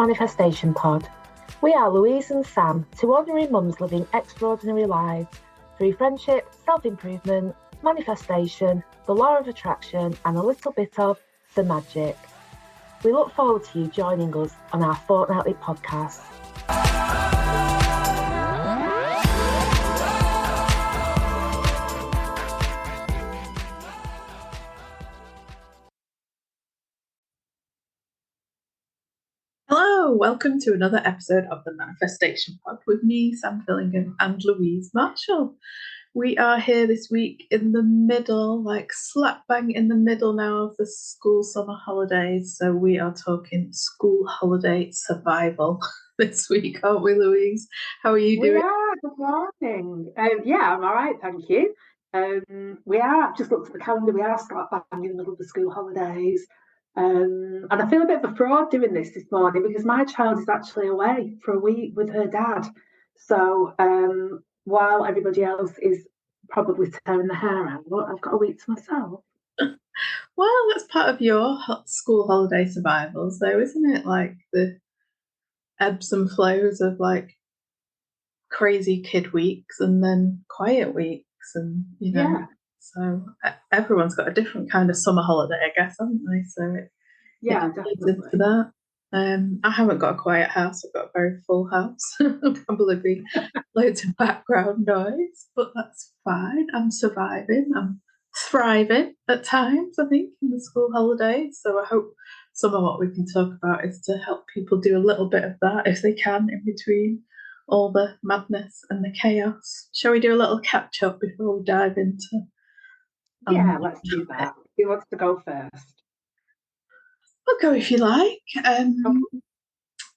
Manifestation Pod. We are Louise and Sam, two ordinary mums living extraordinary lives through friendship, self-improvement, manifestation, the law of attraction, and a little bit of the magic. We look forward to you joining us on our fortnightly podcast. Hello, welcome to another episode of the Manifestation Pod with me, Sam Fillingham, and Louise Marshall. We are here this week in the middle, like slap bang in the middle now of the school summer holidays. So we are talking school holiday survival this week, aren't we, Louise? How are you doing? We are, good morning. Yeah, I'm all right, thank you. We are, I've just looked at the calendar, we are slap bang in the middle of the school holidays. And I feel a bit of a fraud doing this morning because my child is actually away for a week with her dad. So while everybody else is probably tearing their hair out, I've got a week to myself. Well, that's part of your school holiday survivals, though, isn't it? Like the ebbs and flows of like crazy kid weeks and then quiet weeks, and Yeah. So everyone's got a different kind of summer holiday, I guess, haven't they? So it Definitely. into that. I haven't got a quiet house. I've got a very full house. Probably loads of background noise, but that's fine. I'm surviving. I'm thriving at times, I think, in the school holidays. So I hope some of what we can talk about is to help people do a little bit of that if they can in between all the madness and the chaos. Shall we do a little catch up before we dive into? Yeah, let's do that. Who wants to go first? I'll go if you like. Okay.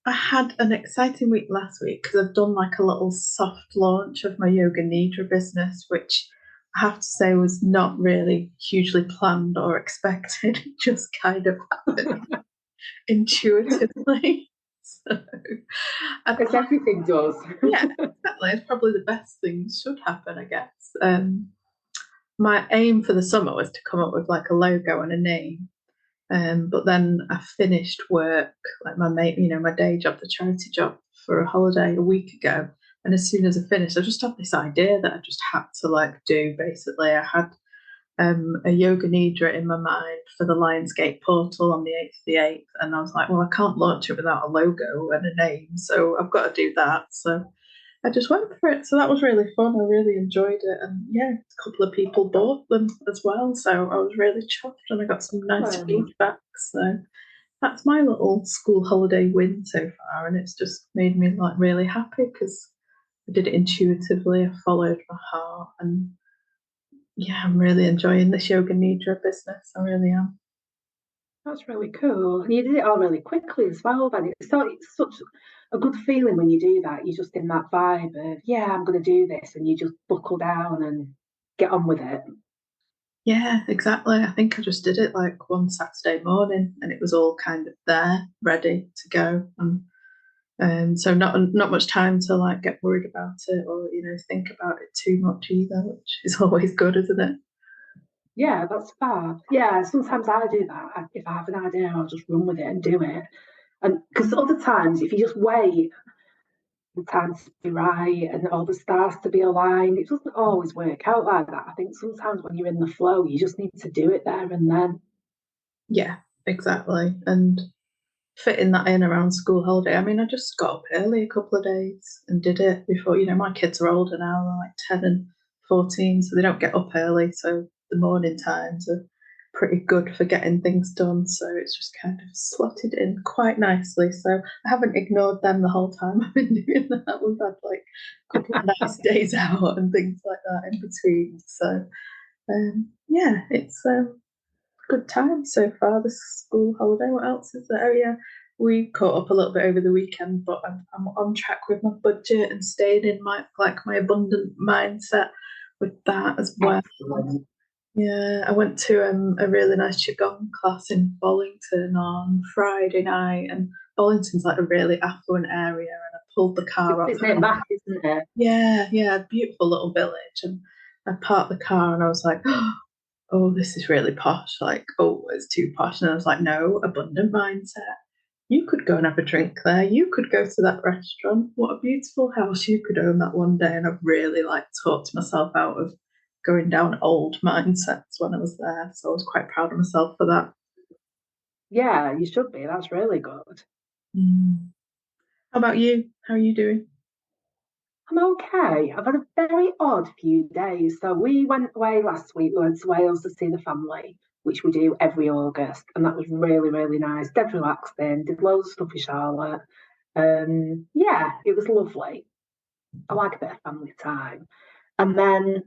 I had an exciting week last week because I've done like a little soft launch of my Yoga Nidra business, which I have to say was not really hugely planned or expected. It just kind of happened intuitively. So, As everything does. Yeah, exactly. It's probably the best things should happen, I guess. My aim for the summer was to come up with like a logo and a name. But then I finished work, like my day job, the charity job, for a holiday a week ago. And as soon as I finished, I just had this idea that I just had to like do. Basically, I had a Yoga Nidra in my mind for the Lionsgate portal on the 8th of the 8th. And I was like, well, I can't launch it without a logo and a name. So I've got to do that. So I just went for it. So that was really fun. I really enjoyed it. And yeah, a couple of people bought them as well. So I was really chuffed and I got some nice feedback. So that's my little school holiday win so far. And it's just made me like really happy because I did it intuitively. I followed my heart. And yeah, I'm really enjoying this Yoga Nidra business. I really am. That's really cool. And you did it all really quickly as well, then. It's such a good feeling when you do that. You're just in that vibe of, yeah, I'm going to do this. And you just buckle down and get on with it. Yeah, exactly. I think I just did it like one Saturday morning and it was all kind of there, ready to go. And so not much time to like get worried about it or, think about it too much either, which is always good, isn't it? Yeah, that's fab. Yeah, sometimes I do that. If I have an idea, I'll just run with it and do it. And because other times, if you just wait the time to be right and all the stars to be aligned, it doesn't always work out like that. I think sometimes when you're in the flow, you just need to do it there and then. Yeah, exactly. And fitting that in around school holiday. I mean, I just got up early a couple of days and did it before, my kids are older now, they're like 10 and 14, so they don't get up early. So the morning times are pretty good for getting things done. So it's just kind of slotted in quite nicely. So I haven't ignored them the whole time I've been doing that. We've had like a couple of nice days out and things like that in between. So yeah, it's good time so far, this school holiday. What else is there? Oh yeah, we caught up a little bit over the weekend, but I'm on track with my budget and staying in my abundant mindset with that as well. Excellent. Yeah, I went to a really nice qigong class in Bollington on Friday night, and Bollington's like a really affluent area, and I pulled the car up. It's near Bath, isn't it? Yeah, beautiful little village, and I parked the car and I was like, oh, this is really posh. Like, oh, it's too posh. And I was like, no, abundant mindset. You could go and have a drink there. You could go to that restaurant. What a beautiful house. You could own that one day. And I've really like talked myself out of going down old mindsets when I was there. So I was quite proud of myself for that. Yeah, you should be. That's really good. Mm. How about you? How are you doing? I'm okay. I've had a very odd few days. So we went away last week. We went to Wales to see the family, which we do every August, and that was really, really nice. Dead relaxing. Did loads of stuff with Charlotte. Yeah, it was lovely. I like a bit of family time. And then,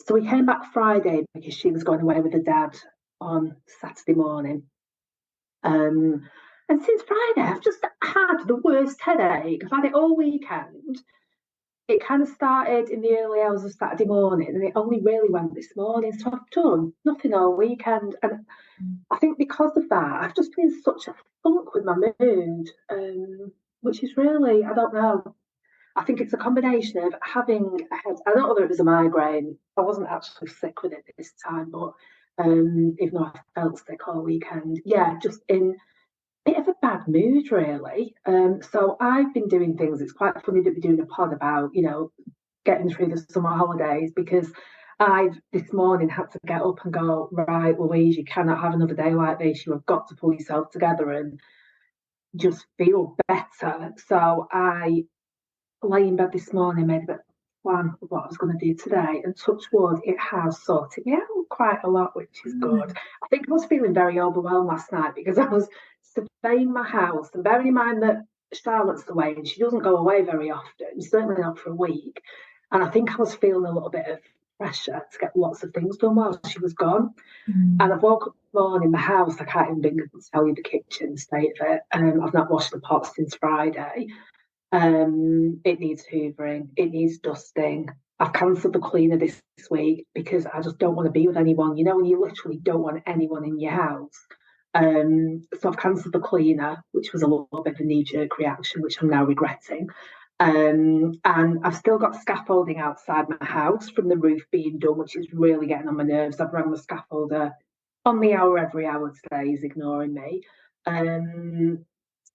so we came back Friday because she was going away with her dad on Saturday morning. Um, and since Friday, I've just had the worst headache. I've had it all weekend. It kind of started in the early hours of Saturday morning and it only really went this morning. So I've done nothing all weekend. And I think because of that, I've just been in such a funk with my mood, which is really, I don't know. I think it's a combination of having a head. I don't know whether it was a migraine. I wasn't actually sick with it this time, but even though I felt sick all weekend, yeah, just in bit of a bad mood, really. So I've been doing things. It's quite funny that we're doing a pod about, getting through the summer holidays because I've this morning had to get up and go, right, Louise, you cannot have another day like this. You have got to pull yourself together and just feel better. So I lay in bed this morning, made a bit of a plan of what I was going to do today, and touch wood, it has sorted me out quite a lot, which is good. I think I was feeling very overwhelmed last night because I was surveying my house, and bearing in mind that Charlotte's away and she doesn't go away very often, certainly not for a week. And I think I was feeling a little bit of pressure to get lots of things done while she was gone. And I've woke up this morning, the house, I can't even begin to tell you the kitchen state of it. I've not washed the pot since Friday. It needs hoovering, it needs dusting. I've cancelled the cleaner this week because I just don't want to be with anyone. You know, when you literally don't want anyone in your house. So I've cancelled the cleaner, which was a little bit of a knee-jerk reaction, which I'm now regretting. And I've still got scaffolding outside my house from the roof being done, which is really getting on my nerves. I've rang the scaffolder on the hour every hour today. He's ignoring me.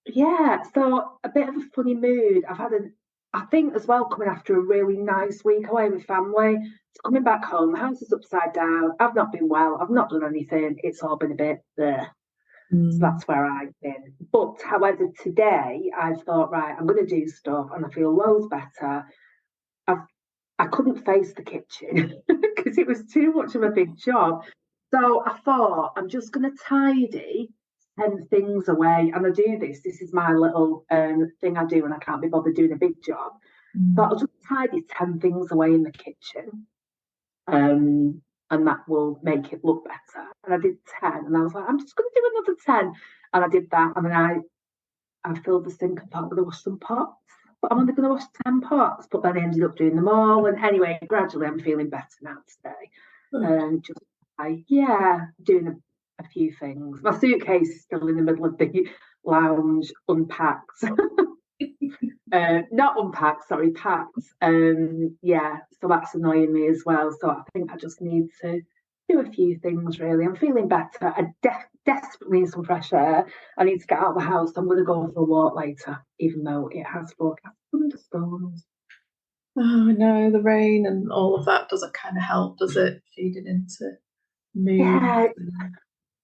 Yeah, so a bit of a funny mood. I think as well, coming after a really nice week away with family, it's coming back home, the house is upside down. I've not been well, I've not done anything. It's all been a bit there. So that's where I've been. But however, today I thought, right, I'm going to do stuff and I feel loads better. I couldn't face the kitchen because it was too much of a big job. So I thought, I'm just going to tidy 10 things away. And I do this. This is my little thing I do when I can't be bothered doing a big job. But I'll just tidy 10 things away in the kitchen. And that will make it look better. And I did 10. And I was like, I'm just going to do another 10. And I did that. And then I filled the sink and thought I'm going to wash some pots. But I'm only going to wash 10 pots. But then I ended up doing them all. And anyway, gradually I'm feeling better now today. And just, yeah, doing a few things. My suitcase is still in the middle of the lounge, unpacked. Not unpacked, sorry, packed. Yeah, so that's annoying me as well. So I think I just need to do a few things really. I'm feeling better. I desperately need some fresh air. I need to get out of the house. I'm going to go for a walk later, even though it has forecast thunderstorms. Oh no, the rain and all of that doesn't kind of help, does it? Feeding into mood.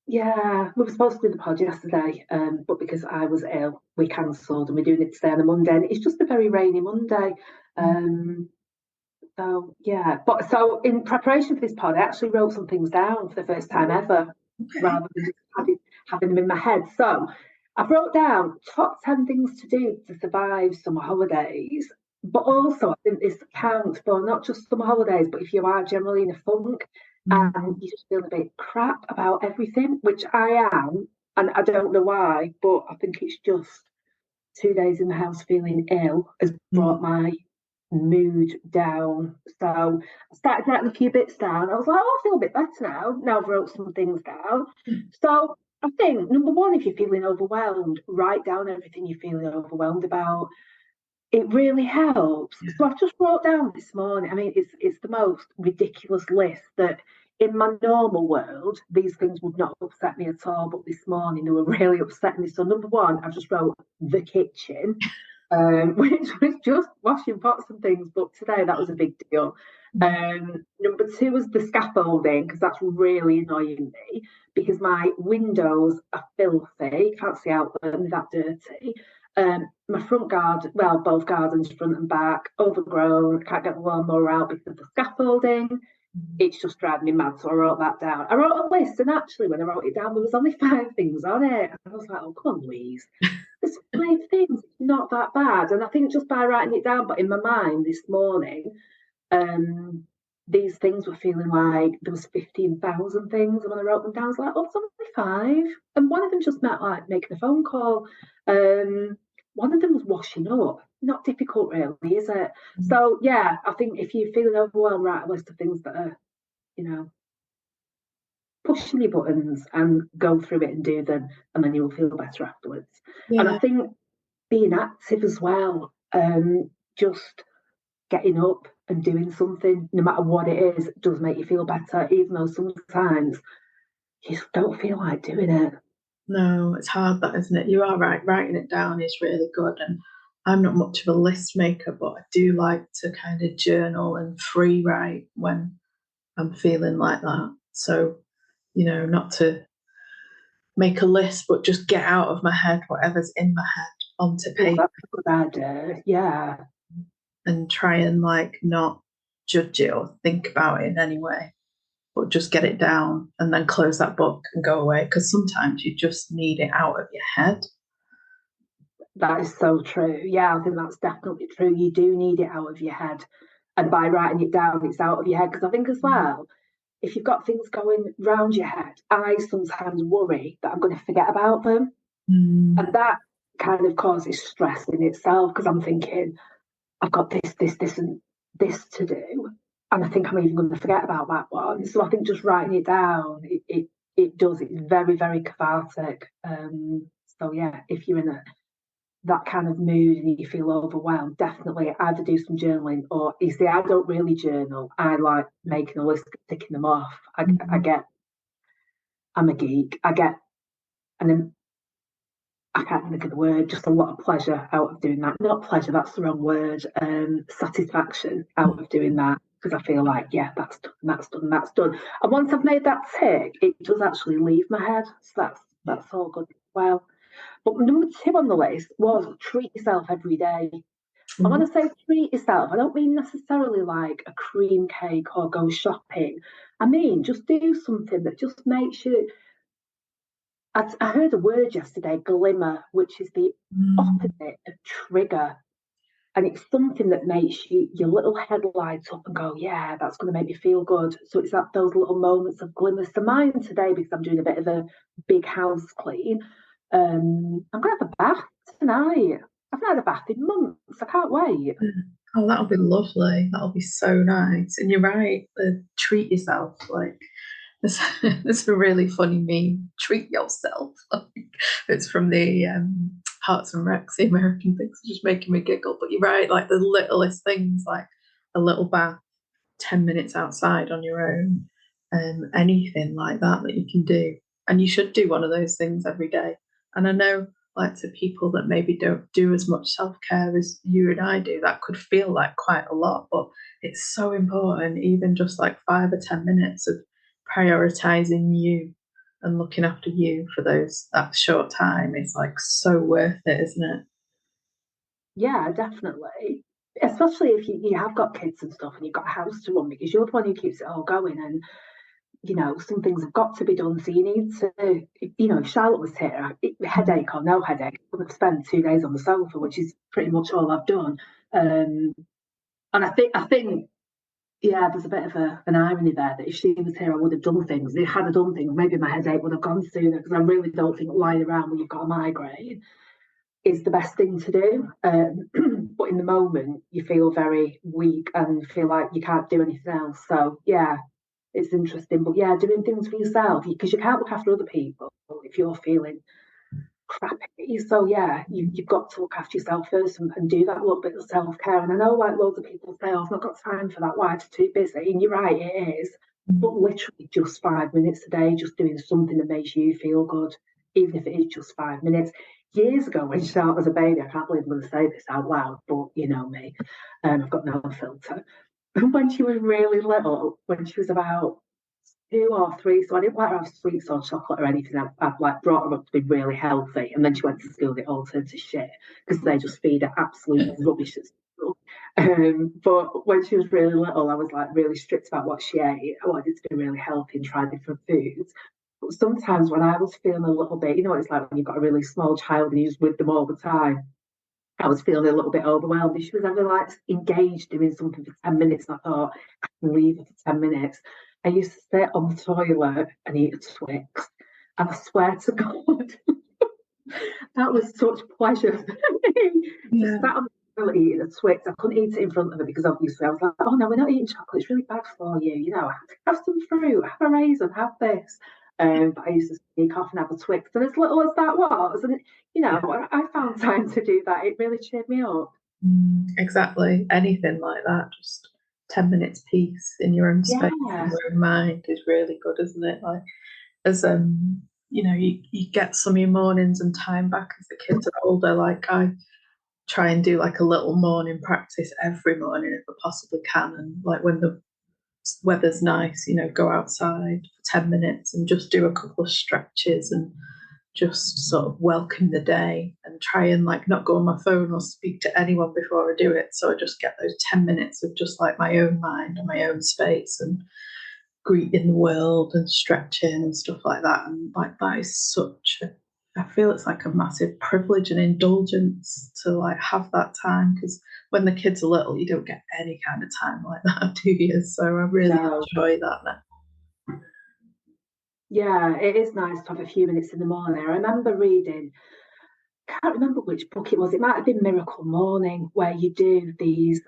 Yeah, we were supposed to do the pod yesterday, but because I was ill, we cancelled and we're doing it today on a Monday. And it's just a very rainy Monday. So yeah, but so in preparation for this pod, I actually wrote some things down for the first time ever, rather than just having them in my head. So I wrote down top 10 things to do to survive summer holidays. But also, I think this counts for not just summer holidays, but if you are generally in a funk and you just feel a bit crap about everything, which I am, and I don't know why, but I think it's just 2 days in the house feeling ill has brought my mood down. So I started writing a few bits down. I was like, oh, I feel a bit better now. Now I've wrote some things down. So I think number one, if you're feeling overwhelmed, write down everything you're feeling overwhelmed about. It really helps. So I've just wrote down this morning. I mean, it's the most ridiculous list that in my normal world, these things would not upset me at all. But this morning, they were really upsetting me. So, number one, I just wrote the kitchen, which was just washing pots and things. But today, that was a big deal. Number two was the scaffolding, because that's really annoying me because my windows are filthy. Can't see out them, they're that dirty. My front garden, well, both gardens, front and back, overgrown. Can't get the lawnmower out because of the scaffolding. It's just driving me mad. So I wrote that down. I wrote a list, and actually, when I wrote it down, there was only 5 things on it. And I was like, oh, come on, Louise. There's 5 things. It's not that bad. And I think just by writing it down, but in my mind this morning, these things were feeling like there was 15,000 things. And when I wrote them down, I was like, oh, it's only 5. And one of them just meant like making a phone call. One of them was washing up. Not difficult, really, is it? So, yeah, I think if you're feeling overwhelmed, write a list of things that are, pushing your buttons and go through it and do them, and then you will feel better afterwards. Yeah. And I think being active as well, just getting up and doing something, no matter what it is, does make you feel better, even though sometimes you just don't feel like doing it. No, it's hard, that, isn't it? You are right. Writing it down is really good. And I'm not much of a list maker, but I do like to kind of journal and free write when I'm feeling like that. So, not to make a list, but just get out of my head whatever's in my head onto paper. That's a good idea. Yeah. And try and not judge it or think about it in any way, but just get it down and then close that book and go away, because sometimes you just need it out of your head. That is so true. Yeah, I think that's definitely true. You do need it out of your head. And by writing it down, it's out of your head. Because I think as well, if you've got things going round your head, I sometimes worry that I'm going to forget about them. And that kind of causes stress in itself, because I'm thinking, I've got this, and this to do. And I think I'm even going to forget about that one. So I think just writing it down, it does. It's very, very cathartic. So yeah, if you're in that kind of mood and you feel overwhelmed, definitely either do some journaling, or you see, I don't really journal. I like making a list, ticking them off. I'm a geek. I can't think of the word, just a lot of pleasure out of doing that. Not pleasure, that's the wrong word. Satisfaction out of doing that, because I feel like, yeah, that's done. And once I've made that tick, it does actually leave my head. So that's all good as well. But number 2 on the list was treat yourself every day. And when I say treat yourself, I don't mean necessarily like a cream cake or go shopping. I mean, just do something that just makes you... I heard a word yesterday, glimmer, which is the opposite of trigger. And it's something that makes your little head light up and go, yeah, that's going to make me feel good. So it's like those little moments of glimmer. So mine today, because I'm doing a bit of a big house clean, I'm going to have a bath tonight. I've not had a bath in months. I can't wait. Oh, that'll be lovely. That'll be so nice. And you're right, treat yourself. It's a really funny meme. Treat yourself. It's from the Parks and Recs, the American things, just making me giggle. But you're right, like the littlest things, like a little bath, 10 minutes outside on your own, anything like that you can do. And you should do one of those things every day. And I know, to people that maybe don't do as much self-care as you and I do, that could feel like quite a lot, but it's so important, even just 5 or 10 minutes of prioritizing you and looking after you for that short time is so worth it, isn't it? Yeah, definitely. Especially if you have got kids and stuff and you've got a house to run, because you're the one who keeps it all going, and some things have got to be done. So you need to, if Charlotte was here, headache or no headache, I would have spent 2 days on the sofa, which is pretty much all I've done. And I think, yeah, there's a bit of an irony there, that if she was here, I would have done things. If I had done things, maybe my headache would have gone sooner, because I really don't think lying around when you've got a migraine is the best thing to do. But in the moment, you feel very weak and feel like you can't do anything else. So, yeah, it's interesting. But, yeah, doing things for yourself, because you can't look after other people if you're feeling crappy. So, yeah, you've got to look after yourself first and do that little bit of self-care. And I know loads of people say, oh, I've not got time for that, why, I'm too busy. And you're right, it is. but literally just 5 minutes a day, just doing something that makes you feel good, even if it is just 5 minutes. Years ago, when Charlotte was a baby, I can't believe I'm going to say this out loud, but you know me, I've got no filter. When she was really little, when she was about 2 or 3, so I didn't let her have sweets or chocolate or anything. I've like brought her up to be really healthy, and then she went to school, it all turned to shit because they just feed her absolute rubbish at school. But when she was really little, I was like really strict about what she ate. I wanted to be really healthy and try different foods. But sometimes when I was feeling a little bit, you know what it's like when you've got a really small child and you're just with them all the time. I was feeling a little bit overwhelmed. She was having like engaged doing something for 10 minutes. And I thought, I can leave her for 10 minutes. I used to sit on the toilet and eat a Twix. And I swear to God, that was such pleasure for me. Just sat on the toilet eating a Twix. I couldn't eat it in front of her because obviously I was like, oh no, we're not eating chocolate. It's really bad for you. You know, have some fruit, have a raisin, have this. But I used to sneak off and have a Twix. And as little as that was, and you know, I found time to do that. It really cheered me up. Exactly. Anything like that, just 10 minutes peace in your own space, Yeah. in your own mind is really good, isn't it? Like, as you know, you get some of your mornings and time back as the kids are older. Like, I try and do like a little morning practice every morning if I possibly can. And like when the weather's nice, you know, go outside for 10 minutes and just do a couple of stretches and just sort of welcome the day and try and like not go on my phone or speak to anyone before I do it. So I just get those 10 minutes of just like my own mind and my own space and greeting the world and stretching and stuff like that. And like that is such a, I feel it's like a massive privilege and indulgence to like have that time, because when the kids are little, you don't get any kind of time like that, do you? So I really enjoy that now. Yeah, it is nice to have a few minutes in the morning. I remember reading, I can't remember which book it was. It might have been Miracle Morning, where you do these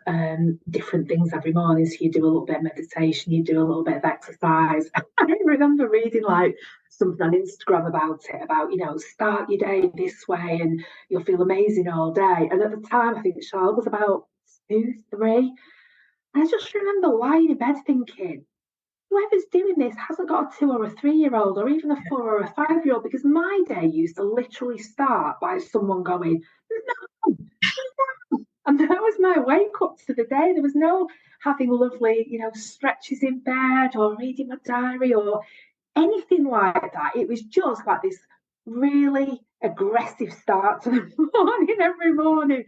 different things every morning. So you do a little bit of meditation, you do a little bit of exercise. I remember reading like something on Instagram about it, about, you know, start your day this way and you'll feel amazing all day. And at the time, I think Charlotte was about 2, 3. And I just remember lying in bed thinking, whoever's doing this hasn't got a 2 or a 3-year-old or even a 4 or a 5-year-old, because my day used to literally start by someone going, no, no. And that was my wake up to the day. There was no having lovely, you know, stretches in bed or reading my diary or anything like that. It was just like this really aggressive start to the morning every morning.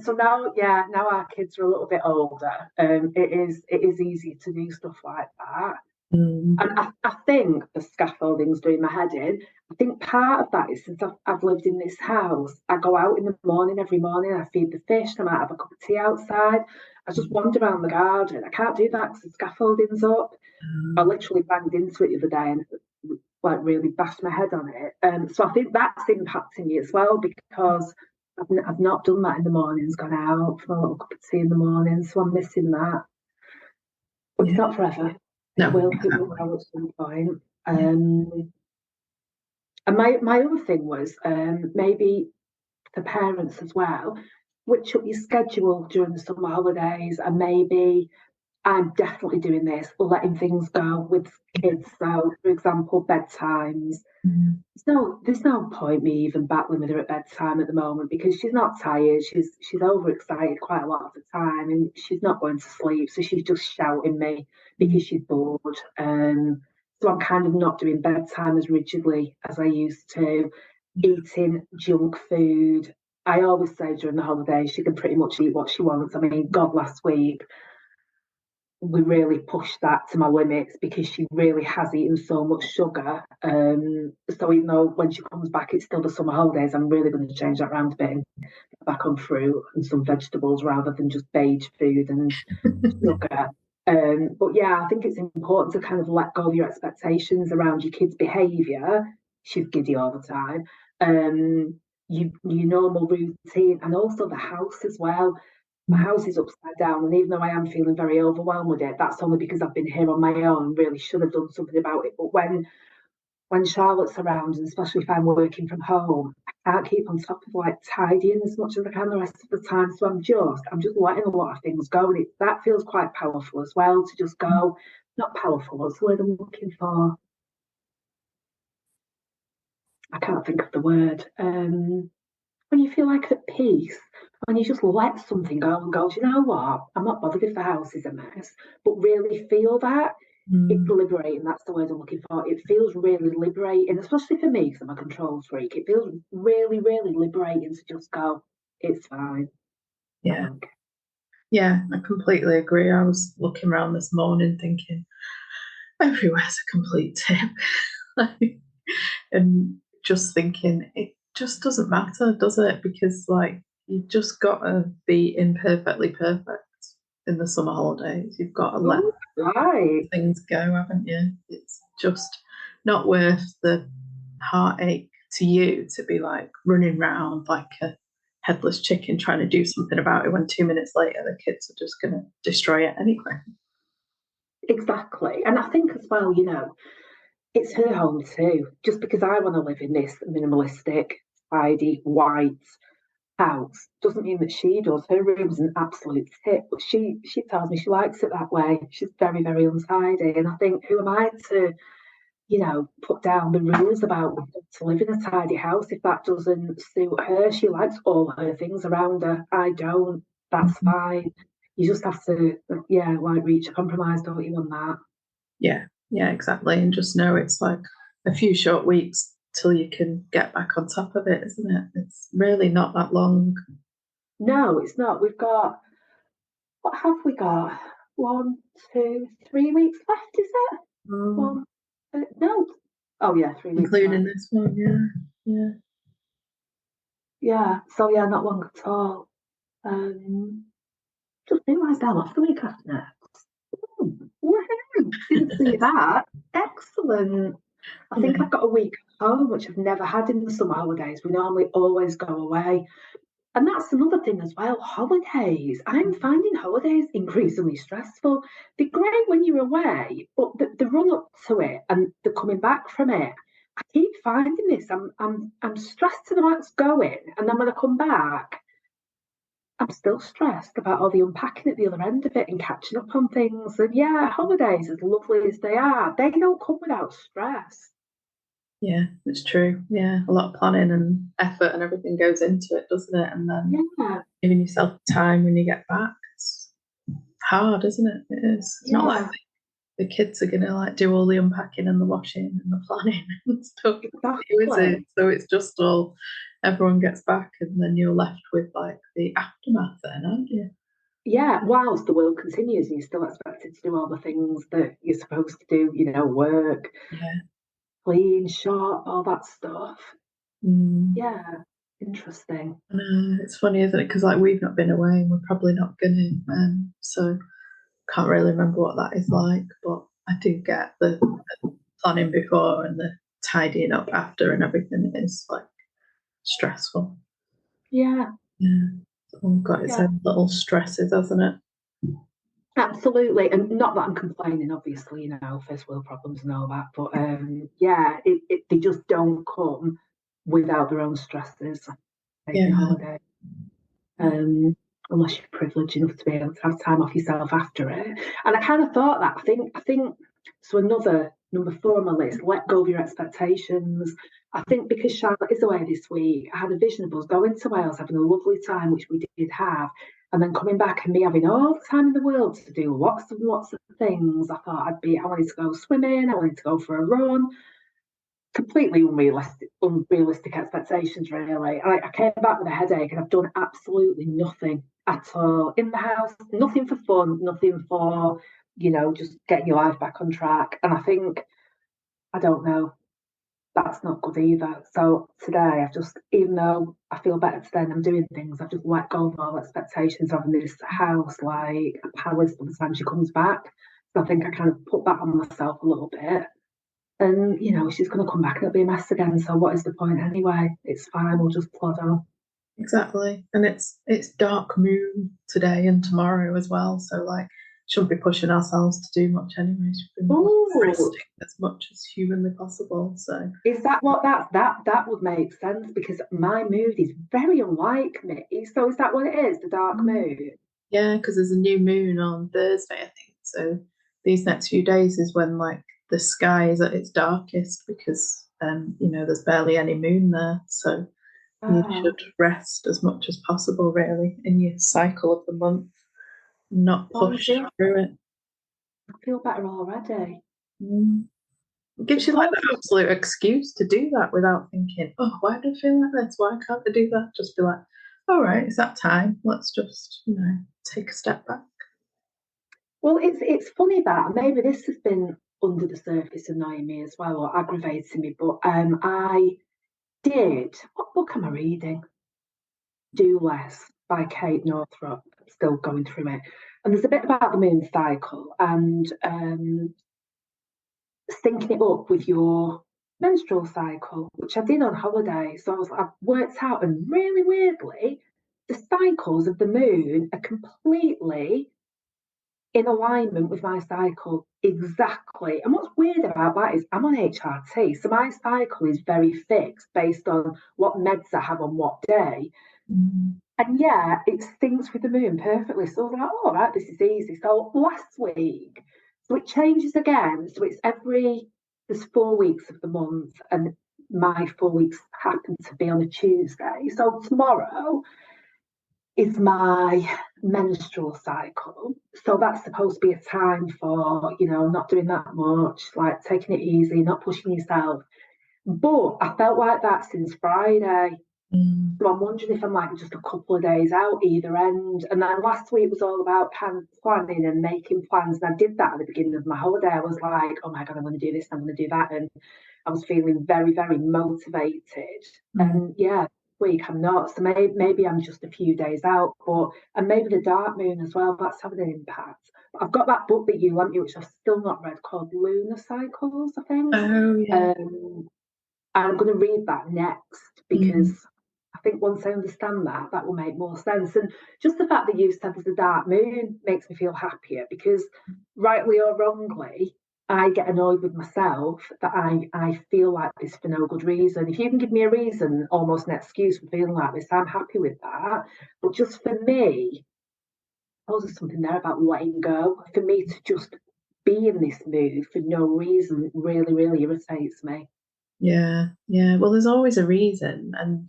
So now, yeah, now our kids are a little bit older. It is easy to do stuff like that. And I think the scaffolding's doing my head in. I think part of that is since I've lived in this house, I go out in the morning every morning, I feed the fish, I might have a cup of tea outside. I just wander around the garden. I can't do that because the scaffolding's up. I literally banged into it the other day and like really bashed my head on it. So I think that's impacting me as well, because I've not done that in the mornings, gone out for a little cup of tea in the morning. So I'm missing that. But it's not forever. No, It will go at some point. And my other thing was maybe for parents as well, switch up your schedule during the summer holidays, and maybe I'm definitely doing this, letting things go with kids. So, for example, bedtimes. There's no point me even battling with her at bedtime at the moment, because she's not tired. She's overexcited quite a lot of the time, and she's not going to sleep. So she's just shouting me because she's bored. So I'm kind of not doing bedtime as rigidly as I used to. Eating junk food. I always say during the holidays she can pretty much eat what she wants. I mean, God, last week we really pushed that to my limits because she really has eaten so much sugar. So even though when she comes back it's still the summer holidays, I'm really going to change that round a bit and get back on fruit and some vegetables rather than just beige food and sugar. But yeah, I think it's important to kind of let go of your expectations around your kids' behaviour. She's giddy all the time. Your normal routine, and also the house as well. My house is upside down, and even though I am feeling very overwhelmed with it, that's only because I've been here on my own. Really should have done something about it. But when Charlotte's around, and especially if I'm working from home, I can't keep on top of like tidying as much as I can the rest of the time. So I'm just letting a lot of things go, and that feels quite powerful as well, to just go. not powerful, what's the word I'm looking for? I can't think of the word. When you feel like at peace, when you just let something go and go, do you know what? I'm not bothered if the house is a mess, but really feel that. It's Mm, liberating. That's the word I'm looking for. It feels really liberating, especially for me because I'm a control freak. It feels really, really liberating to just go, it's fine. I yeah. don't care. Yeah, I completely agree. I was looking around this morning thinking everywhere's a complete tip. Like, and just thinking it just doesn't matter, does it? Because like you just gotta be imperfectly perfect in the summer holidays. You've got to let Oh, right. things go, haven't you? It's just not worth the heartache to you to be like running around like a headless chicken trying to do something about it when 2 minutes later the kids are just going to destroy it anyway. Exactly. And I think as well, it's her home too. Just because I want to live in this minimalistic, tidy, white house doesn't mean that she does. Her room's an absolute tip, but she tells me she likes it that way. She's very, very untidy. And I think, who am I to, put down the rules about to live in a tidy house if that doesn't suit her? She likes all her things around her. I don't. That's Mhm. fine. You just have to, yeah, like reach a compromise, don't you, on that? Yeah, yeah, exactly. And just know it's like a few short weeks till you can get back on top of it, isn't it? It's really not that long. No, it's not. We've got, what have we got? 1, 2, 3 weeks left, is it? Mm, One, no. Oh, yeah, 3 weeks including left. this one, yeah. Yeah. Yeah, so yeah, not long at all. Um, just realised I'm off the week after next. Woohoo! Didn't see that. Excellent. I think Yeah. I've got a week at home, which I've never had in the summer holidays. We normally always go away. And that's another thing as well, holidays. I'm finding holidays increasingly stressful. They're great when you're away, but the run up to it and the coming back from it, I keep finding this. I'm stressed to the max going, and then when I come back, I'm still stressed about all the unpacking at the other end of it and catching up on things. And yeah, holidays, as lovely as they are, they don't come without stress. Yeah, it's true. Yeah, a lot of planning and effort and everything goes into it, doesn't it? And then Yeah, giving yourself time when you get back. It's hard, isn't it? It is. It's not like yeah, the kids are gonna like do all the unpacking and the washing and the planning and stuff for you, is it? exactly. So it's just all everyone gets back and then you're left with like the aftermath then, aren't you? Yeah, whilst the world continues and you're still expected to do all the things that you're supposed to do, work, Yeah. clean, shop, all that stuff. Mm. Yeah, interesting. I know, it's funny, isn't it? Because like we've not been away and we're probably not gonna, so can't really remember what that is like, but I do get the planning before and the tidying up after and everything is like stressful. Yeah, Yeah, it's all got its yeah, own little stresses, hasn't it? absolutely. And not that I'm complaining, obviously, first world problems and all that, but yeah, they just don't come without their own stresses, taking Yeah, holiday. Unless you're privileged enough to be able to have time off yourself after it. And I kind of thought that. I think so. Another number 4 on my list: let go of your expectations. I think because Charlotte is away this week, I had a vision of us going to Wales, having a lovely time, which we did have, and then coming back and me having all the time in the world to do lots and lots of things. I wanted to go swimming, I wanted to go for a run, completely unrealistic expectations, really. I came back with a headache and I've done absolutely nothing at all in the house, nothing for fun, nothing for, just getting your life back on track. And I think, I don't know, that's not good either. So today, I've just, even though I feel better today and I'm doing things, I've just let go of all expectations of this house like a palace by the time she comes back. So I think I kind of put that on myself a little bit. And, she's going to come back and it'll be a mess again. So what is the point anyway? It's fine. We'll just plod on. exactly. And it's dark moon today and tomorrow as well. So like shouldn't be pushing ourselves to do much anyway. Should be more Oh, resting as much as humanly possible. So is that what that would make sense because my mood is very unlike me. So is that what it is? The dark mm, mood? yeah, because there's a new moon on Thursday, I think. So these next few days is when like the sky is at its darkest because there's barely any moon there. So you should rest as much as possible, really, in your cycle of the month, not push through it. I feel better already. It gives you like the absolute excuse to do that without thinking, oh, why do I feel like this? Why can't I do that? Just be like, all right, it's that time. Let's just, take a step back. Well, it's funny that maybe this has been under the surface annoying me as well, or aggravating me, but I did. What book am I reading? Do Less by Kate Northrup. I'm still going through it. And there's a bit about the moon cycle and syncing it up with your menstrual cycle, which I did on holiday. So I've worked out, and really weirdly, the cycles of the moon are completely in alignment with my cycle exactly. And what's weird about that is I'm on HRT, so my cycle is very fixed based on what meds I have on what day. And yeah, it syncs with the moon perfectly. So I was like, oh, all right, this is easy. So last week, so it changes again. So there's 4 weeks of the month, and my 4 weeks happen to be on a Tuesday. So tomorrow is my menstrual cycle. So that's supposed to be a time for, not doing that much, like taking it easy, not pushing yourself. But I felt like that since Friday. So I'm wondering if I'm like just a couple of days out either end. And then last week was all about kind of planning and making plans. And I did that at the beginning of my holiday. I was like, oh my God, I'm going to do this, I'm going to do that. And I was feeling very, very motivated. And yeah, week I'm not. So maybe I'm just a few days out. And maybe the dark moon as well, that's having an impact. But I've got that book that you lent me, which I've still not read, called Lunar Cycles, I think. Oh, yeah. I'm going to read that next because I think once I understand that will make more sense. And just the fact that you said there's a dark moon makes me feel happier because, rightly or wrongly, I get annoyed with myself that I feel like this for no good reason. If you can give me a reason, almost an excuse for feeling like this, I'm happy with that. But just for me, there's something there about letting go. For me to just be in this mood for no reason really, really irritates me. Yeah. Well, there's always a reason. And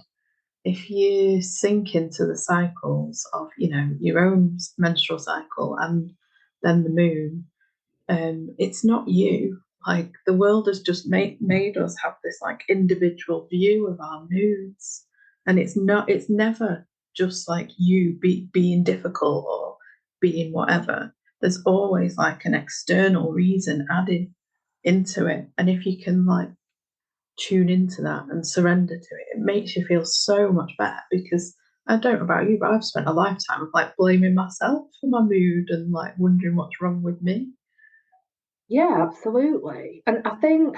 if you sink into the cycles of, your own menstrual cycle and then the moon, it's not you. Like the world has just made us have this like individual view of our moods, and it's never just like you being difficult or being whatever. There's always like an external reason added into it, and if you can like tune into that and surrender to it, it makes you feel so much better. Because I don't know about you, but I've spent a lifetime of like blaming myself for my mood and like wondering what's wrong with me. Yeah, absolutely. And I think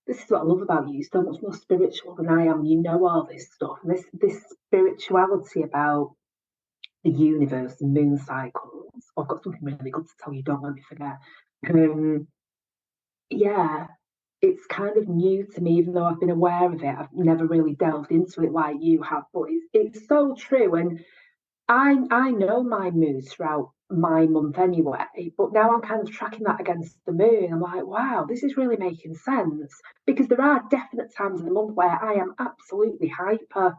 this is what I love about you, so much more spiritual than I am. You know all this stuff. And this spirituality about the universe and moon cycles. I've got something really good to tell you, don't let me forget. Yeah, it's kind of new to me, even though I've been aware of it. I've never really delved into it like you have, but it's so true. And I know my moods throughout my month anyway, but now I'm kind of tracking that against the moon. I'm like, wow, this is really making sense because there are definite times of the month where I am absolutely hyper,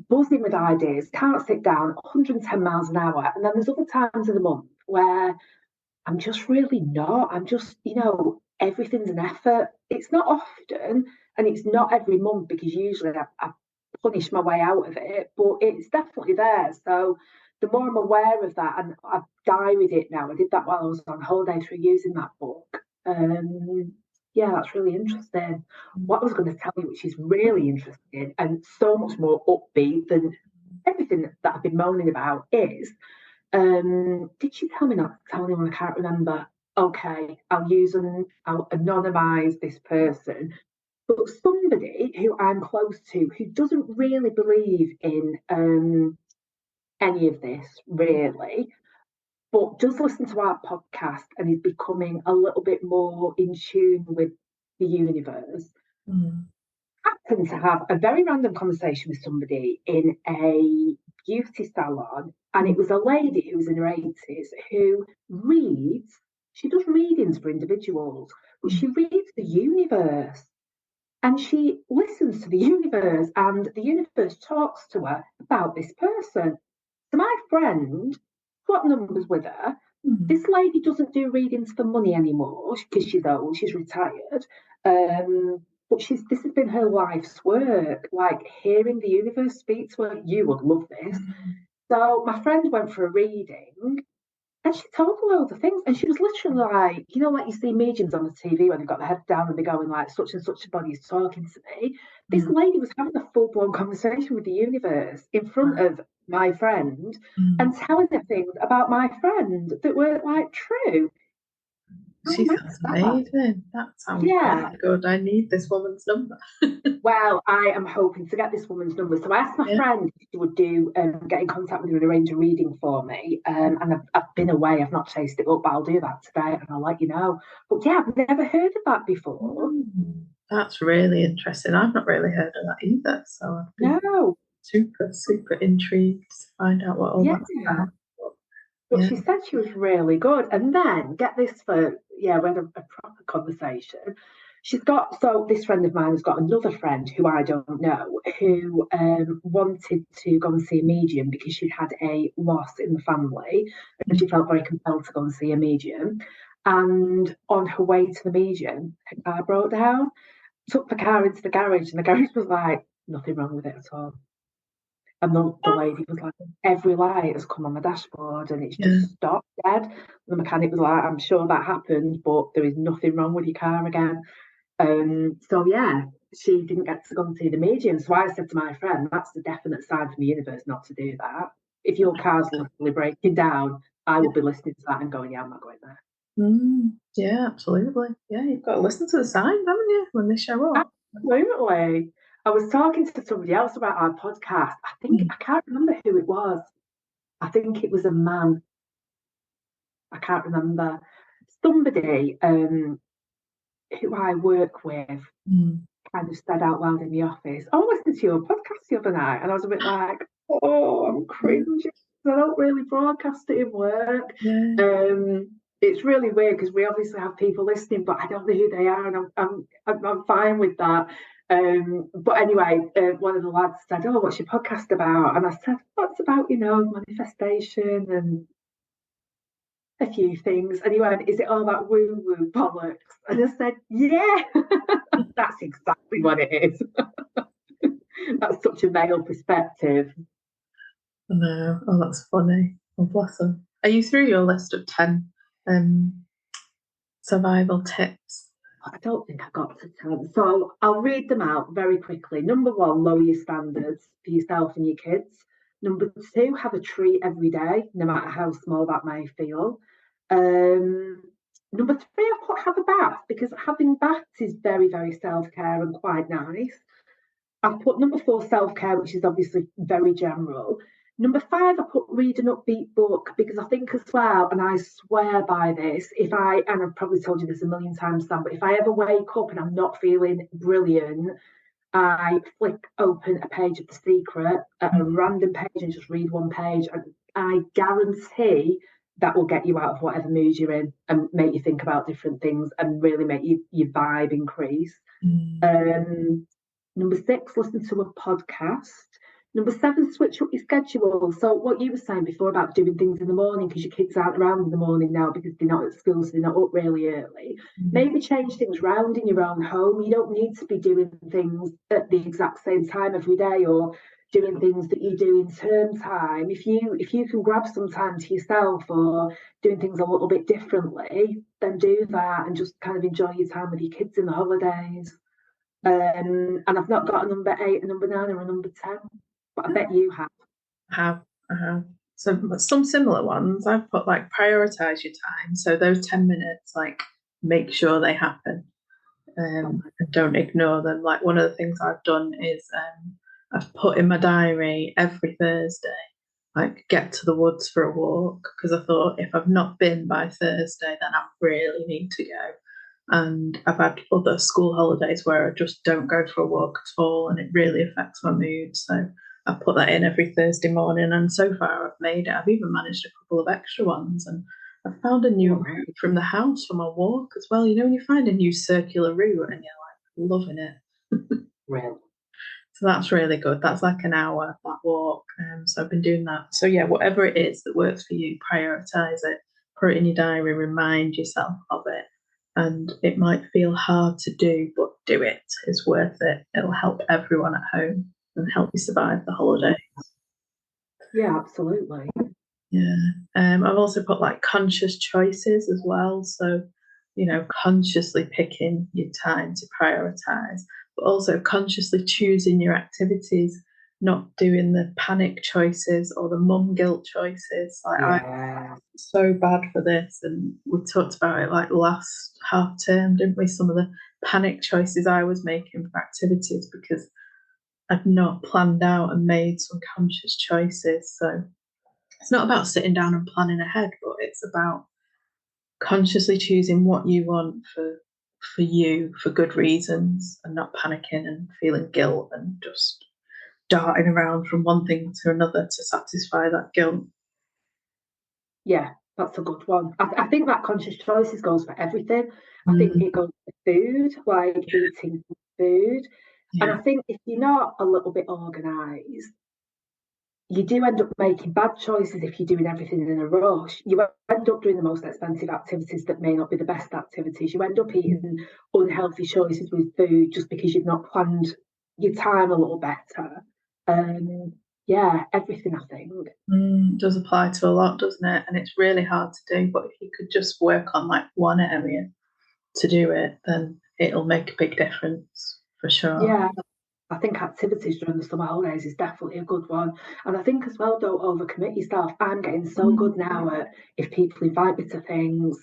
buzzing with ideas, can't sit down, 110 miles an hour. And then there's other times of the month where I'm just really not. I'm just, everything's an effort. It's not often and it's not every month because usually I punish my way out of it, but it's definitely there. So the more I'm aware of that, and I've diaried it now. I did that while I was on holiday through using that book. Yeah, that's really interesting. What I was going to tell you, which is really interesting and so much more upbeat than everything that I've been moaning about, is did you tell me not to tell anyone? I can't remember. Okay, I'll anonymize this person. But somebody who I'm close to who doesn't really believe in any of this, really, but does listen to our podcast and is becoming a little bit more in tune with the universe, happened to have a very random conversation with somebody in a beauty salon. And it was a lady who was in her 80s who reads, she does readings for individuals, but she reads the universe. And she listens to the universe, and the universe talks to her about this person. So my friend got numbers with her. This lady doesn't do readings for money anymore because she's old, she's retired. But this has been her life's work, like hearing the universe speak to her. You would love this. So my friend went for a reading, and she told her loads of things. And she was literally like, like you see mediums on the TV when they've got their head down and they're going like, such and such a body is talking to me. This lady was having a full-blown conversation with the universe in front of my friend and telling her things about my friend that were like true. She sounds amazing. That sounds really good. I need this woman's number. Well, I am hoping to get this woman's number. So I asked my friend if she would get in contact with her and arrange a reading for me. And I've been away. I've not chased it up, but I'll do that today and I'll let you know. But yeah, I've never heard of that before. That's really interesting. I've not really heard of that either. So I've been super intrigued to find out what all that's about. But she said she was really good. And then, get this we had a proper conversation. So this friend of mine has got another friend who I don't know, who wanted to go and see a medium because she'd had a loss in the family and she felt very compelled to go and see a medium. And on her way to the medium, her car broke down, took the car into the garage, and the garage was like, nothing wrong with it at all. And the lady was like, every light has come on the dashboard and it's just stopped dead. The mechanic was like, I'm sure that happened, but there is nothing wrong with your car again. She didn't get to go and see the medium. So I said to my friend, that's the definite sign from the universe not to do that. If your car's literally breaking down, I will be listening to that and going, yeah, I'm not going there. Yeah, absolutely. Yeah, you've got to listen to the signs, haven't you, when they show up? Absolutely. I was talking to somebody else about our podcast. I can't remember who it was. I think it was a man. I can't remember. Somebody who I work with kind of said out loud in the office, I listened to your podcast the other night, and I was a bit like, oh, I'm cringing. I don't really broadcast it in work. It's really weird because we obviously have people listening, but I don't know who they are, and I'm fine with that. But anyway, one of the lads said, oh, what's your podcast about? And I said, what's about, manifestation and a few things. And he went, is it all that woo-woo bollocks? And I said, yeah, that's exactly what it is. That's such a male perspective. No, oh, that's funny. Oh, bless them. Are you through your list of 10 survival tips? I don't think I got to 10. So I'll read them out very quickly. Number 1, lower your standards for yourself and your kids. Number 2, have a treat every day, no matter how small that may feel. Number 3, I put have a bath, because having baths is very, very self-care and quite nice. I've put number 4, self-care, which is obviously very general. Number 5, I put read an upbeat book, because I think as well, and I swear by this, and I've probably told you this a million times, Sam, but if I ever wake up and I'm not feeling brilliant, I flick open a page of The Secret at a random page and just read one page. And I guarantee that will get you out of whatever mood you're in and make you think about different things and really make your vibe increase. Number 6, listen to a podcast. Number 7, switch up your schedule. So what you were saying before about doing things in the morning because your kids aren't around in the morning now because they're not at school, so they're not up really early. Maybe change things round in your own home. You don't need to be doing things at the exact same time every day or doing things that you do in term time. If you can grab some time to yourself or doing things a little bit differently, then do that and just kind of enjoy your time with your kids in the holidays. And I've not got a number 8, a number 9, or a number 10. But I bet you have. I have. So some similar ones. I've put like prioritize your time. So those 10 minutes, like make sure they happen. And don't ignore them. Like one of the things I've done is I've put in my diary every Thursday, like get to the woods for a walk, because I thought if I've not been by Thursday, then I really need to go. And I've had other school holidays where I just don't go for a walk at all, and it really affects my mood. So I put that in every Thursday morning, and so far I've made it. I've even managed a couple of extra ones, and I found a new Right. route from the house from a walk as well. You know, when you find a new circular route and you're like loving it. Really. So that's really good. That's like an hour, that walk. So I've been doing that. So yeah, whatever it is that works for you, prioritize it, put it in your diary, remind yourself of it. And it might feel hard to do, but do it. It's worth it. It'll help everyone at home and help you survive the holiday. Yeah, absolutely. Yeah. I've also put like conscious choices as well. So, you know, consciously picking your time to prioritize, but also consciously choosing your activities, not doing the panic choices or the mum guilt choices. Like I'm Yeah. so bad for this, and we talked about it like last half term, didn't we? Some of the panic choices I was making for activities because I'd not planned out and made some conscious choices. So it's not about sitting down and planning ahead, but it's about consciously choosing what you want for you for good reasons and not panicking and feeling guilt and just darting around from one thing to another to satisfy that guilt. Yeah, that's a good one. I think that conscious choices goes for everything. I think Mm, it goes for food, like eating food. And yeah. I think if you're not a little bit organised, you do end up making bad choices if you're doing everything in a rush. You end up doing the most expensive activities that may not be the best activities. You end up eating unhealthy choices with food just because you've not planned your time a little better. Yeah, everything, I think. Does apply to a lot, doesn't it? And it's really hard to do. But if you could just work on like one area to do it, then it'll make a big difference for sure. Yeah, I think activities during the summer holidays is definitely a good one. And I think as well, don't overcommit yourself. I'm getting so Mm, good now at if people invite me to things,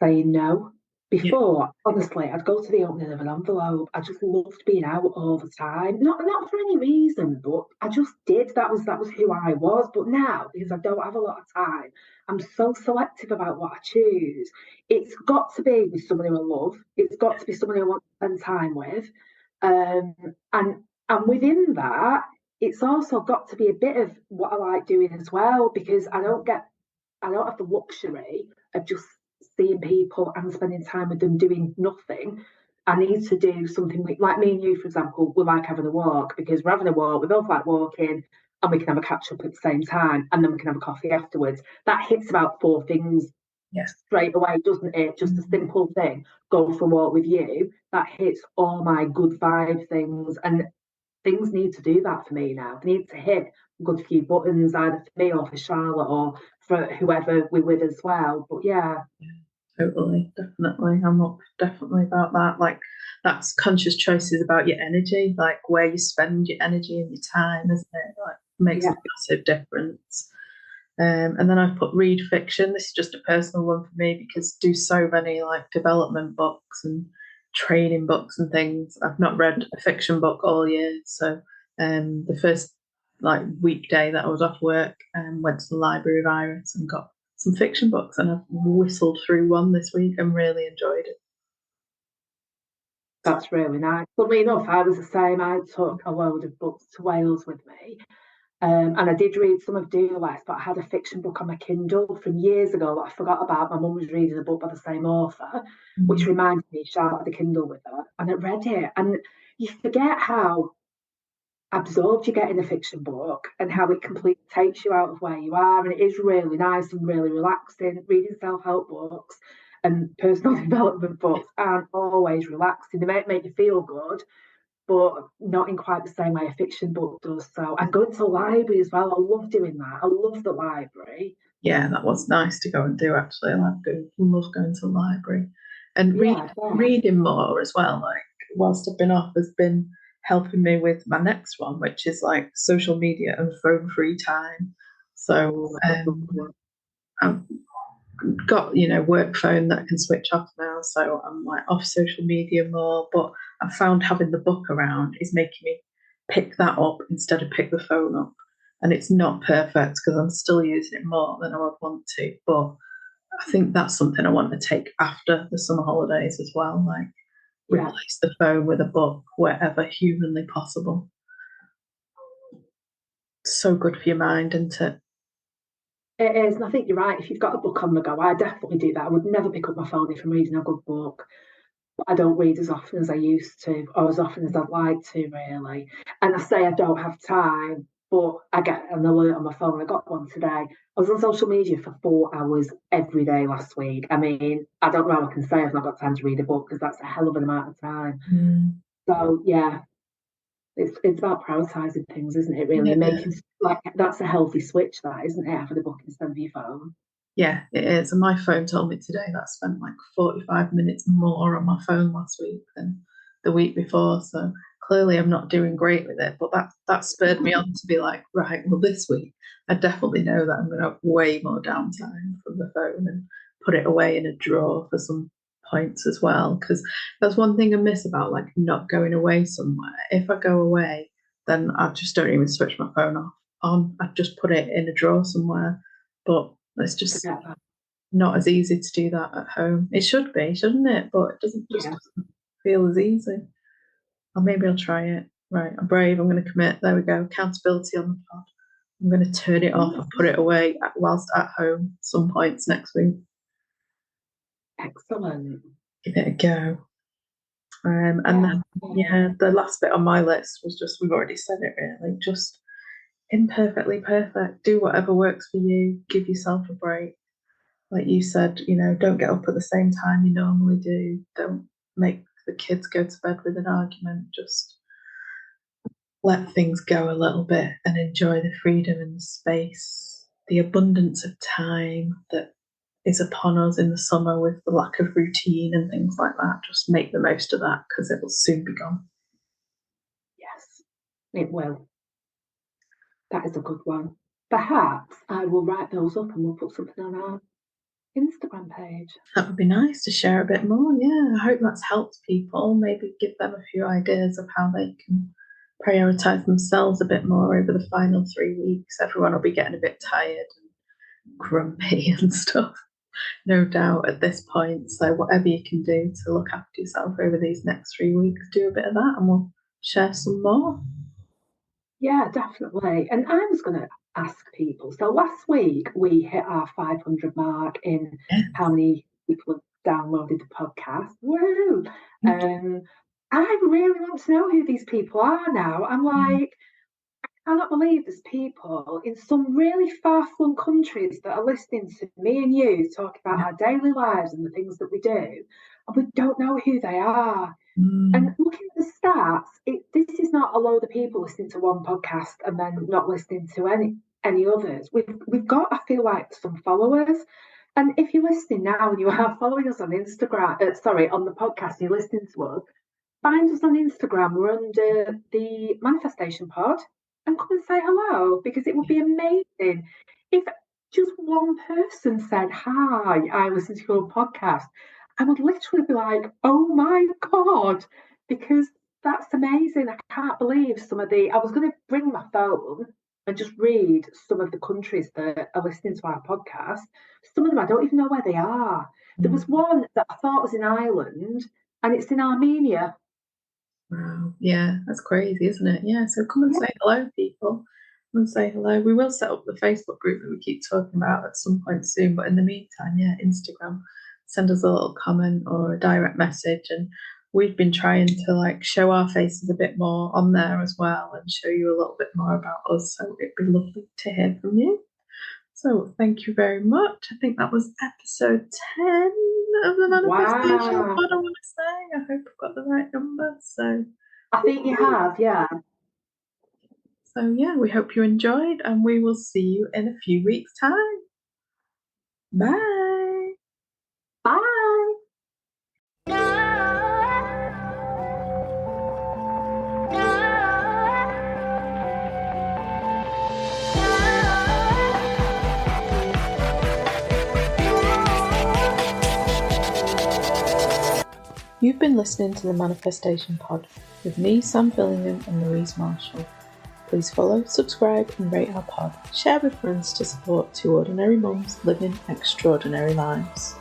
saying no. yeah. Before, honestly, I'd go to the opening of an envelope. I just loved being out all the time. Not for any reason, but I just did. That was who I was. But now, because I don't have a lot of time, I'm so selective about what I choose. It's got to be with someone who I love. It's got to be someone who I want to spend time with. Um, and within that, it's also got to be a bit of what I like doing as well, because I don't have the luxury of just seeing people and spending time with them doing nothing. I need to do something like me and you, for example, we like having a walk because we're having a walk, we both like walking, and we can have a catch up at the same time, and then we can have a coffee afterwards. That hits about four things Yes. straight away, doesn't it? Just a simple thing, go for a walk with you, that hits all my good vibe things. And things need to do that for me now. They need to hit a good few buttons, either for me or for Charlotte or for whoever we're with as well. But yeah, Totally, definitely. I'm up definitely about that. Like that's conscious choices about your energy, like where you spend your energy and your time, isn't it? Like makes a yeah, massive difference. And then I've put read fiction. This is just a personal one for me because I do so many like development books and training books and things. I've not read a fiction book all year. So the first like weekday that I was off work went to the Library of Iris and got some fiction books and I've whistled through one this week and really enjoyed it. that's really nice. Funnily enough, I was the same. I took a load of books to Wales with me. And I did read some of Dulles, but I had a fiction book on my Kindle from years ago that I forgot about. My mum was reading a book by the same author, which Mm. reminded me, Charlotte had the Kindle with her, and I read it. And you forget how absorbed you get in a fiction book and how it completely takes you out of where you are. And it is really nice and really relaxing. Reading self help books and personal development books aren't always relaxing. They might make you feel good, but not in quite the same way a fiction book does. So, and going to the library as well. I love doing that. I love the library. Yeah, that was nice to go and do actually. I love going to the library and Yeah, yeah. reading more as well. Like whilst I've been off, has been helping me with my next one, which is like social media and phone free time. So I've got work phone that I can switch off now, so I'm like off social media more. But I found having the book around is making me pick that up instead of pick the phone up. And it's not perfect because I'm still using it more than I would want to. But I think that's something I want to take after the summer holidays as well. Like Yeah. replace the phone with a book wherever humanly possible. So good for your mind, isn't it? It is, and I think you're right. If you've got a book on the go, I definitely do that. I would never pick up my phone if I'm reading a good book. But I don't read as often as I used to, or as often as I'd like to, really. And I say I don't have time, but I get an alert on my phone. I got one today. I was on social media for 4 hours every day last week. I mean, I don't know how I can say I've not got time to read a book because that's a hell of an amount of time. So, yeah, it's about prioritising things, isn't it, really? Yeah. Making, like, that's a healthy switch, that, isn't it, having a book instead of your phone? Yeah, it is. And my phone told me today that I spent like 45 minutes more on my phone last week than the week before. So clearly I'm not doing great with it. But that spurred me on to be like, right, well, this week I definitely know that I'm going to have way more downtime from the phone and put it away in a drawer for some points as well. Because that's one thing I miss about like not going away somewhere. If I go away, then I just don't even switch my phone off on. I just put it in a drawer somewhere. But it's just not as easy to do that at home. It should be, shouldn't it? But it doesn't feel as easy. Or maybe I'll try it. Right, I'm brave. I'm going to commit. There we go. Accountability on the pod. I'm going to turn it off and put it away whilst at home some points next week. Excellent. Give it a go. And then, the last bit on my list was just, we've already said it really, just imperfectly perfect. Do whatever works for you. Give yourself a break. Like you said, don't get up at the same time you normally do. Don't make the kids go to bed with an argument. Just let things go a little bit and enjoy the freedom and the space, the abundance of time that is upon us in the summer with the lack of routine and things like that. Just make the most of that because it will soon be gone. Yes, it will. That is a good one. Perhaps I will write those up and we'll put something on our Instagram page. That would be nice to share a bit more. Yeah, I hope that's helped people. Maybe give them a few ideas of how they can prioritise themselves a bit more over the final 3 weeks. Everyone will be getting a bit tired and grumpy and stuff, no doubt, at this point. So whatever you can do to look after yourself over these next 3 weeks, do a bit of that and we'll share some more. Yeah, definitely. And I was going to ask people. So last week we hit our 500 mark in how many people have downloaded the podcast. Woo! I really want to know who these people are now. I'm like, I cannot believe there's people in some really far-flung countries that are listening to me and you talk about our daily lives and the things that we do, and we don't know who they are. And looking at the stats, this is not a load of people listening to one podcast and then not listening to any others. We've got, I feel like, some followers. And if you're listening now and you are following us on Instagram, on the podcast, and you're listening to us, find us on Instagram. We're under the Manifestation Pod, and come and say hello, because it would be amazing if just one person said, "Hi, I listen to your podcast." I would literally be like, "Oh my God," because that's amazing. I can't believe I was going to bring my phone and just read some of the countries that are listening to our podcast. Some of them I don't even know where they are. There was one that I thought was in Ireland, and it's in Armenia. Wow. Yeah, that's crazy, isn't it? Yeah, so come and say hello, people. Come and say hello. We will set up the Facebook group that we keep talking about at some point soon, but in the meantime, Instagram, send us a little comment or a direct message, and we've been trying to show our faces a bit more on there as well and show you a little bit more about us, so it'd be lovely to hear from you. So thank you very much. I think that was episode 10 of the Manifestation Pod, I want to say. I hope I've got the right number. So I think you have, yeah. So we hope you enjoyed, and we will see you in a few weeks' time. Bye. Bye. You've been listening to the Manifestation Pod with me, Sam Fillingham, and Louise Marshall. Please follow, subscribe, and rate our pod. Share with friends to support two ordinary mums living extraordinary lives.